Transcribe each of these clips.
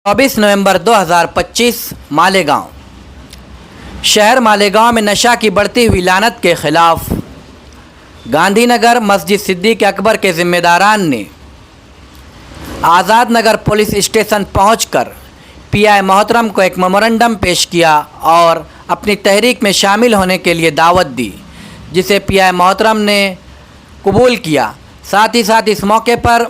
24 नवंबर 2025 मालेगांव। शहर मालेगांव में नशा की बढ़ती हुई लानत के खिलाफ गांधीनगर मस्जिद सिद्दीक अकबर के जिम्मेदारान ने आज़ाद नगर पुलिस स्टेशन पहुंचकर पीआई मोहतरम को एक मेमोरेंडम पेश किया और अपनी तहरीक में शामिल होने के लिए दावत दी, जिसे पीआई मोहतरम ने कबूल किया। साथ ही साथ इस मौके पर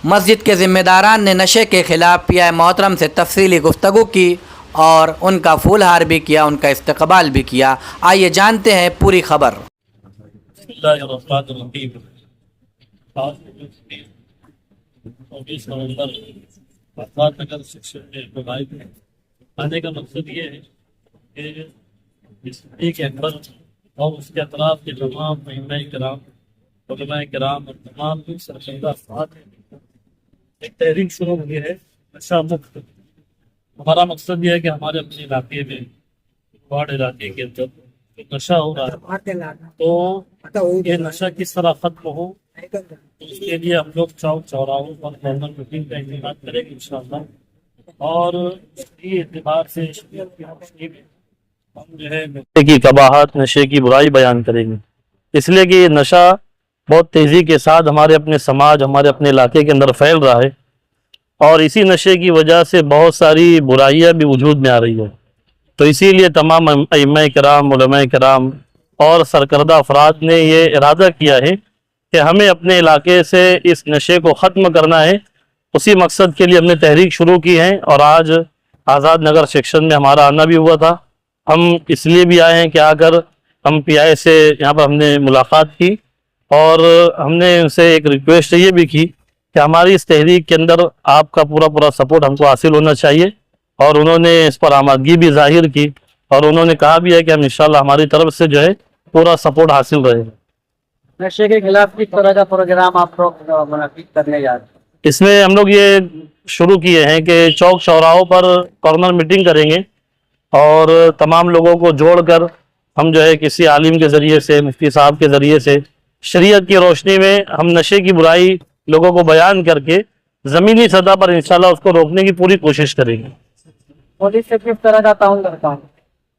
मस्जिद के ज़िम्मेदारान ने नशे के ख़िलाफ़ पीआई मोहतरम से तफसीली गुफ्तगू की और उनका फूलहार भी किया, उनका इस्तकबाल भी किया। आइए जानते हैं पूरी खबर। आने का मकसद ये है कि सिद्दीक अकबर और उसके अतराफ के तमाम उलमा-ए-किराम और तमाम सरकर्दा अफराद एक तहरीक शुरू हुई है नशा मुक्त। हमारा मकसद ये है कि हमारे अपने इलाके में वार्ड इलाके के अंदर नशा हो रहा है, तो ये नशा किस तरह खत्म हो, उसके लिए हम लोग चौक चौराहों पर कॉर्नर मीटिंग का इंतजाम करेंगे इंशाअल्लाह। और इसकी एतबार से हम जो है नशे की कबाहत, नशे की बुराई बयान करेंगे, इसलिए कि नशा बहुत तेज़ी के साथ हमारे अपने समाज, हमारे अपने इलाके के अंदर फैल रहा है और इसी नशे की वजह से बहुत सारी बुराइयां भी वजूद में आ रही है। तो इसीलिए तमाम अइम्मा-ए-किराम, उलमा-ए-किराम और सरकर्दा अफराद ने ये इरादा किया है कि हमें अपने इलाके से इस नशे को ख़त्म करना है। उसी मकसद के लिए हमने तहरीक शुरू की है और आज आज़ाद नगर सेक्शन में हमारा आना भी हुआ था। हम इसलिए भी आए हैं कि आकर हम पीआई से यहाँ पर हमने मुलाकात की और हमने उनसे एक रिक्वेस्ट ये भी की कि हमारी इस तहरीक के अंदर आपका पूरा सपोर्ट हमको हासिल होना चाहिए, और उन्होंने इस पर आमादगी भी जाहिर की और उन्होंने कहा भी है कि हम इंशाल्लाह हमारी तरफ से जो है पूरा सपोर्ट हासिल रहेगा। नशे के खिलाफ किस तरह का प्रोग्राम आप लोग मुनक्किद करने जा रहे हैं? इसमें हम लोग ये शुरू किए हैं कि चौक चौराहों पर कॉर्नर मीटिंग करेंगे और तमाम लोगों को जोड़कर हम जो है किसी आलिम के ज़रिए से, मुफ्ती साहब के ज़रिए से शरीयत की रोशनी में हम नशे की बुराई लोगों को बयान करके ज़मीनी सतह पर इंशाल्लाह उसको रोकने की पूरी कोशिश करेंगे। पुलिस से किस तरह का ताउन करता हूँ?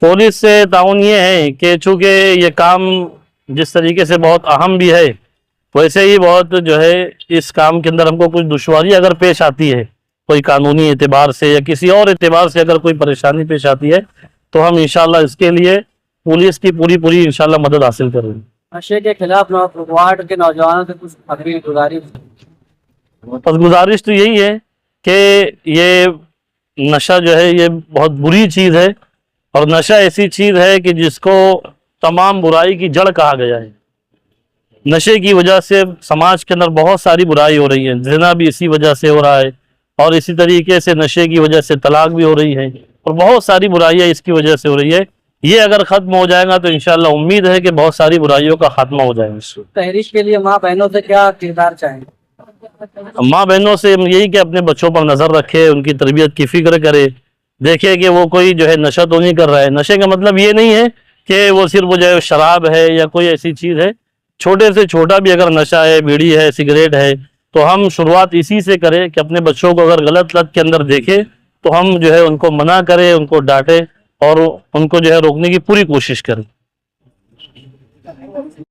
पुलिस से ताउन ये है कि चूँकि ये काम जिस तरीके से बहुत अहम भी है, वैसे ही बहुत जो है इस काम के अंदर हमको कुछ दुश्वारी अगर पेश आती है, कोई कानूनी एतबार से या किसी और एतबार से अगर कोई परेशानी पेश आती है, तो हम इंशाल्लाह इसके लिए पुलिस की पूरी इंशाल्लाह मदद हासिल करेंगे। नशे के खिलाफ वार्ड के नौजवानों से कुछ अपील गुजारिश तो यही है कि ये नशा जो है ये बहुत बुरी चीज़ है और नशा ऐसी चीज़ है कि जिसको तमाम बुराई की जड़ कहा गया है। नशे की वजह से समाज के अंदर बहुत सारी बुराई हो रही है, ज़िना भी इसी वजह से हो रहा है और इसी तरीके से नशे की वजह से तलाक भी हो रही है और बहुत सारी बुराइयाँ इसकी वजह से हो रही है। ये अगर ख़त्म हो जाएगा तो इंशाल्लाह उम्मीद है कि बहुत सारी बुराइयों का खात्मा हो जाएगा। तहरीक के लिए माँ बहनों से क्या किरदार चाहेंगे? माँ बहनों से यही कि अपने बच्चों पर नज़र रखे, उनकी तरबियत की फिक्र करे, देखे कि वो कोई जो है नशा तो नहीं कर रहा है। नशे का मतलब ये नहीं है कि वो सिर्फ वो जो है शराब है या कोई ऐसी चीज़ है। छोटे से छोटा भी अगर नशा है, बीड़ी है, सिगरेट है, तो हम शुरुआत इसी से करें कि अपने बच्चों को अगर गलत लत के अंदर देखें तो हम जो है उनको मना करें, उनको डांटें और उनको जो है रोकने की पूरी कोशिश करें।